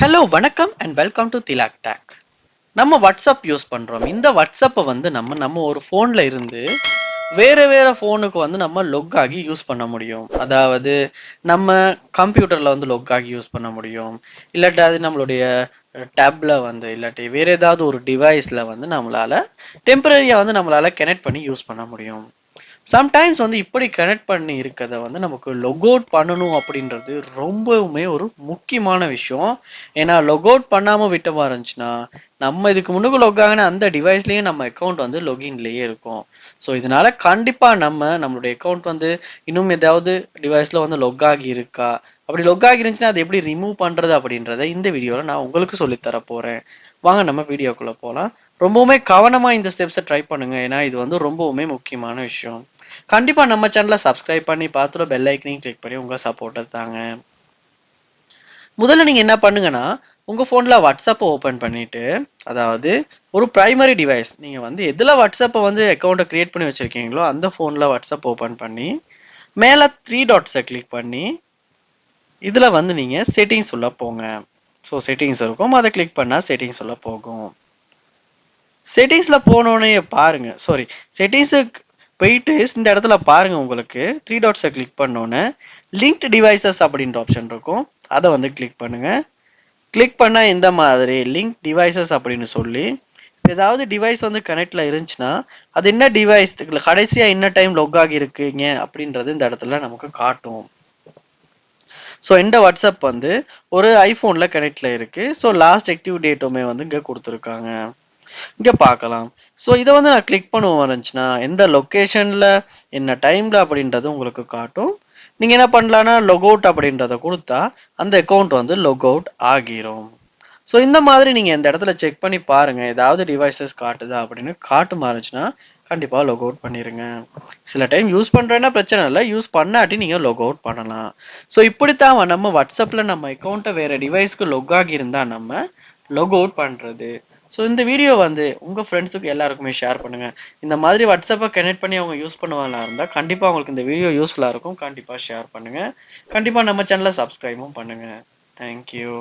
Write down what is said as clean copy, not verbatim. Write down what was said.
Hello வணக்கம் and welcome to Thilak take. நம்ம WhatsApp use பண்ணுறோம். இந்த வாட்ஸ்அப்பை வந்து நம்ம ஒரு ஃபோனில் இருந்து வேறு ஃபோனுக்கு வந்து நம்ம லொக் ஆகி யூஸ் பண்ண முடியும். அதாவது நம்ம கம்ப்யூட்டரில் வந்து லொக் ஆகி யூஸ் பண்ண முடியும். இல்லாட்டி அது நம்மளுடைய டேப்பில் வந்து இல்லாட்டி வேறு ஏதாவது ஒரு டிவைஸில் வந்து நம்மளால் டெம்பரரியாக வந்து நம்மளால் கனெக்ட் பண்ணி யூஸ் பண்ண முடியும். சம்டைம்ஸ் வந்து இப்படி கனெக்ட் பண்ணி இருக்கிறத வந்து நமக்கு லொக் அவுட் பண்ணணும் அப்படின்றது ரொம்பவுமே ஒரு முக்கியமான விஷயம். ஏன்னா லொக் அவுட் பண்ணாமல் விட்டமா இருந்துச்சுன்னா நம்ம இதுக்கு முன்னுக்கு லொக் ஆகின அந்த டிவைஸ்லேயே நம்ம அக்கௌண்ட் வந்து லொகின்லேயே இருக்கும். ஸோ இதனால கண்டிப்பாக நம்மளுடைய அக்கௌண்ட் வந்து இன்னும் ஏதாவது டிவைஸில் வந்து லொக் ஆகி இருக்கா, அப்படி லொக் ஆகி இருந்துச்சுன்னா அதை எப்படி ரிமூவ் பண்ணுறது அப்படின்றத இந்த வீடியோவில் நான் உங்களுக்கு சொல்லித்தர போகிறேன். வாங்க நம்ம வீடியோக்குள்ளே போகலாம். ரொம்பவுமே கவனமாக இந்த ஸ்டெப்ஸை ட்ரை பண்ணுங்க. ஏன்னா இது வந்து ரொம்பவுமே முக்கியமான விஷயம். கண்டிப்பா நம்ம சேனலை சப்ஸ்கிரைப் பண்ணி பார்த்துட்டு பெல் ஐக்கனையும் கிளிக் பண்ணி உங்க சப்போர்ட்டை தாங்க. முதல்ல நீங்க என்ன பண்ணுங்கன்னா உங்க போன்ல வாட்ஸ்அப்பை ஓபன் பண்ணிட்டு, அதாவது ஒரு பிரைமரி டிவைஸ் நீங்க வந்து எதுல வாட்ஸ்அப்பை வந்து அக்கௌண்ட்டை கிரியேட் பண்ணி வச்சிருக்கீங்களோ அந்த போன்ல வாட்ஸ்அப் ஓபன் பண்ணி மேல த்ரீ டாட்ஸை கிளிக் பண்ணி இதுல வந்து நீங்க செட்டிங்ஸ் உள்ள போங்க. ஸோ செட்டிங்ஸ் இருக்கும், அதை கிளிக் பண்ணா செட்டிங்ஸ் உள்ள போகும். செட்டிங்ஸ்ல போனோடனே பாருங்க, சாரி, செட்டிங்ஸுக்கு போயிட்டு இந்த இடத்துல பாருங்க, உங்களுக்கு த்ரீ டாட்ஸை கிளிக் பண்ணோன்னே லிங்க்டு டிவைசஸ் அப்படின்ற ஆப்ஷன் இருக்கும். அதை வந்து கிளிக் பண்ணுங்க. கிளிக் பண்ணால் இந்த மாதிரி லிங்க் டிவைசஸ் அப்படின்னு சொல்லி ஏதாவது டிவைஸ் வந்து கனெக்ட்ல இருந்துச்சுன்னா அது என்ன டிவைஸ் கடைசியா என்ன டைம் லொக் ஆகி இருக்குங்க அப்படின்றது இந்த இடத்துல நமக்கு காட்டும். ஸோ இந்த வாட்ஸ்அப் வந்து ஒரு ஐஃபோனில் கனெக்ட்ல இருக்கு. ஸோ லாஸ்ட் ஆக்டிவ் டேட்டுமே வந்து இங்கே கொடுத்துருக்காங்க, இங்க பார்க்கலாம். ஸோ இதை வந்து நான் கிளிக் பண்ணுவோம் இருந்துச்சுன்னா எந்த லொக்கேஷன்ல என்ன டைம்ல அப்படின்றது உங்களுக்கு காட்டும். நீங்க என்ன பண்ணலாம்னா லொக் அவுட் அப்படின்றத கொடுத்தா அந்த அக்கௌண்ட் வந்து லொக் அவுட் ஆகிரும். ஸோ இந்த மாதிரி நீங்க இந்த இடத்துல செக் பண்ணி பாருங்க, ஏதாவது டிவைசஸ் காட்டுதா அப்படின்னு. காட்டுமா இருந்துச்சுன்னா கண்டிப்பா லொக் அவுட் பண்ணிருங்க. சில டைம் யூஸ் பண்றேன்னா பிரச்சனை இல்லை, யூஸ் பண்ணாட்டி நீங்க லொக் அவுட் பண்ணலாம். ஸோ இப்படித்தான் நம்ம வாட்ஸ்அப்ல நம்ம அக்கௌண்ட்டை வேற டிவைஸ்க்கு லொக் ஆகி இருந்தா நம்ம லொக் அவுட் பண்றது. ஸோ இந்த வீடியோ வந்து உங்கள் ஃப்ரெண்ட்ஸுக்கு எல்லாருக்குமே ஷேர் பண்ணுங்கள். இந்த மாதிரி வாட்ஸ்அப்பை கனெக்ட் பண்ணி அவங்க யூஸ் பண்ணுவாங்களா இருந்தால் கண்டிப்பாக அவங்களுக்கு இந்த வீடியோ யூஸ்ஃபுல்லாக இருக்கும். கண்டிப்பாக ஷேர் பண்ணுங்கள். கண்டிப்பாக நம்ம சேனலை சப்ஸ்கிரைபும் பண்ணுங்கள். தேங்க்யூ.